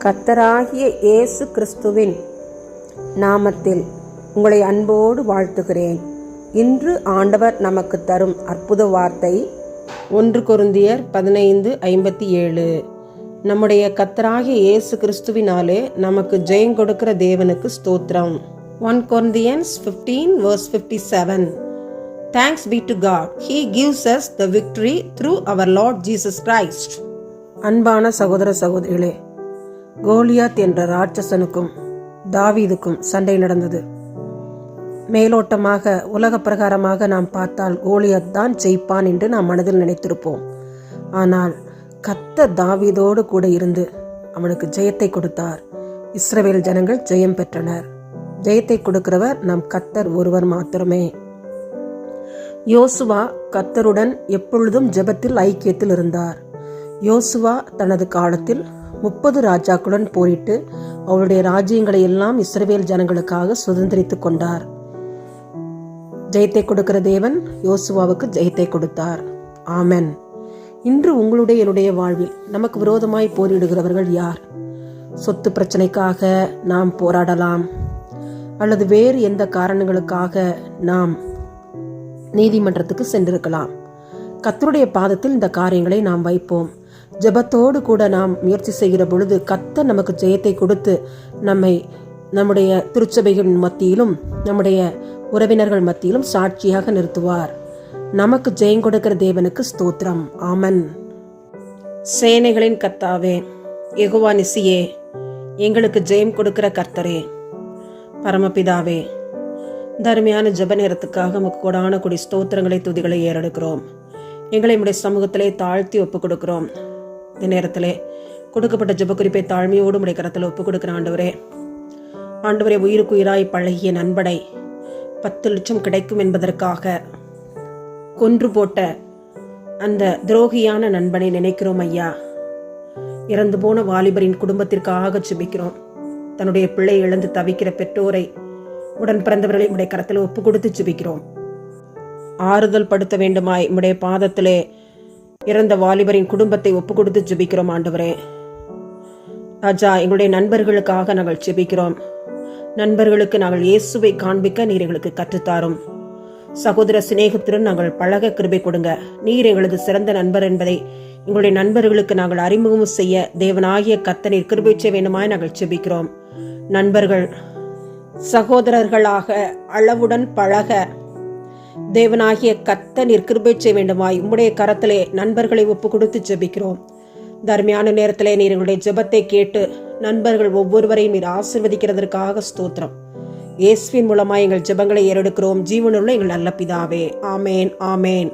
கர்த்தராகிய இயேசு கிறிஸ்துவின் நாமத்தில் உங்களை அன்போடு வாழ்த்துகிறேன். இன்று ஆண்டவர் நமக்கு தரும் அற்புத வார்த்தை 1 கொரிந்தியர் 15:57. நம்முடைய கர்த்தராகிய இயேசு கிறிஸ்துவினாலே நமக்கு ஜெயம் கொடுக்கிற தேவனுக்கு ஸ்தோத்திரம். 1 Corinthians 15:57. Thanks be to God. He gives us the victory through our Lord Jesus Christ. அன்பான சகோதர சகோதரிகளே, கோலியாத் என்ற ராட்சசனுக்கும் தாவீதுக்கும் சண்டை நடந்தது. மேலோட்டமாக உலக பிரகாரமாக நாம் பார்த்தால் கோலியாத் தான் ஜெயிப்பான் என்று நாம் மனதில் நினைத்திருப்போம். ஆனால் கர்த்தர் தாவீதோடு கூட இருந்து அவனுக்கு ஜெயத்தை கொடுத்தார். இஸ்ரவேல் ஜனங்கள் ஜெயம் பெற்றனர். ஜெயத்தை கொடுக்கிறவர் நம் கர்த்தர் ஒருவர் மாத்திரமே. யோசுவா கர்த்தருடன் எப்பொழுதும் ஜெபத்தில் ஐக்கியத்தில் இருந்தார். யோசுவா தனது காலத்தில் 30 ராஜாக்களுடன் போரிட்டு அவருடைய ராஜ்யங்களை எல்லாம் இஸ்ரவேல் ஜனங்களுக்காக சுதந்திரித்துக் கொண்டார். ஜெயத்தை கொடுக்கிற தேவன் யோசுவாவுக்கு ஜெயத்தை கொடுத்தார். ஆமென். இன்று உங்களுடைய என்னுடைய வாழ்வில் நமக்கு விரோதமாய் போரிடுகிறவர்கள் யார்? சொத்து பிரச்சனைக்காக நாம் போராடலாம், அல்லது வேறு எந்த காரணங்களுக்காக நாம் நீதிமன்றத்துக்கு சென்றிருக்கலாம். கர்த்தருடைய பாதத்தில் இந்த காரியங்களை நாம் வைப்போம். ஜெபத்தோடு கூட நாம் முயற்சி செய்கிற பொழுது கர்த்தர் நமக்கு ஜெயத்தை கொடுத்து நம்முடைய திருச்சபைகள் மத்தியிலும் நம்முடைய உறவினர்கள் மத்தியிலும் சாட்சியாக நிறுத்துவார். நமக்கு ஜெயம் கொடுக்கிற தேவனுக்கு ஸ்தோத்திரம். ஆமென். சேனைகளின் கர்த்தாவே, யெகோவா நிசியே, எங்களுக்கு ஜெயம் கொடுக்கிற கர்த்தரே, பரமபிதாவே, தர்மையான ஜெப நேரத்துக்காக உமக்கு கொடான கொடி ஸ்தோத்திரங்களை துதிகளை ஏறெடுக்கிறோம். எங்களை நம்முடைய சமூகத்திலே தாழ்த்தி ஒப்புக் கொடுக்கிறோம். இந்த நேரத்திலே கொடுக்கப்பட்ட ஜெப குறிப்பை தாழ்மையோடு உடைய கரத்தில் ஒப்புக் கொடுக்கிற ஆண்டவரே, உயிருக்கு உயிராய் பழகிய நண்பனை 10 லட்சம் கிடைக்கும் என்பதற்காக கொன்று போட்ட அந்த துரோகியான நண்பனை நினைக்கிறோம் ஐயா. இறந்து போன வாலிபரின் குடும்பத்திற்காக ஜெபிக்கிறோம். தன்னுடைய பிள்ளை இழந்து தவிக்கிற பெற்றோரை, உடன் பிறந்தவர்களை உடைய கரத்தில் ஒப்பு கொடுத்து ஜெபிக்கிறோம். ஆறுதல் படுத்த வேண்டுமாய் உடைய பாதத்திலே இறந்த வாலிபரின் குடும்பத்தை ஒப்பு கொடுத்து ஜெபிக்கிறோம். ஆண்டவரே ராஜா, எங்களுடைய நண்பர்களுக்காக நாங்கள் ஜெபிக்கிறோம். நண்பர்களுக்கு நாங்கள் இயேசுவை காண்பிக்க நீர் எங்களுக்கு கற்றுத்தாரும். சகோதர சிநேகத்துடன் நாங்கள் பழக கிருபை கொடுங்க. நீர் எங்களது சிறந்த நண்பர் என்பதை எங்களுடைய நண்பர்களுக்கு நாங்கள் அறிமுகம் செய்ய தேவனாகிய கர்த்தர் நீர் கிருபை செய்ய வேண்டுமாய் நாங்கள் ஜெபிக்கிறோம். நண்பர்கள் சகோதரர்களாக அளவுடன் பழக தேவனாகிய கர்த்தர் நீர் கிருபை செய்ய வேண்டுமாய் உம்முடைய கரத்திலே நண்பர்களை ஒப்பு கொடுத்து ஜெபிக்கிறோம். தர்மையான நேரத்திலே நீர் எங்களுடைய ஜெபத்தை கேட்டு நண்பர்கள் ஒவ்வொருவரையும் நீர் ஆசீர்வதிக்கிறதற்காக ஸ்தோத்திரம். இயேசுவின் மூலமாய் எங்கள் ஜெபங்களை ஏறெடுக்கிறோம். ஜீவனுள்ள எங்கள் நல்ல பிதாவே. ஆமேன், ஆமேன்.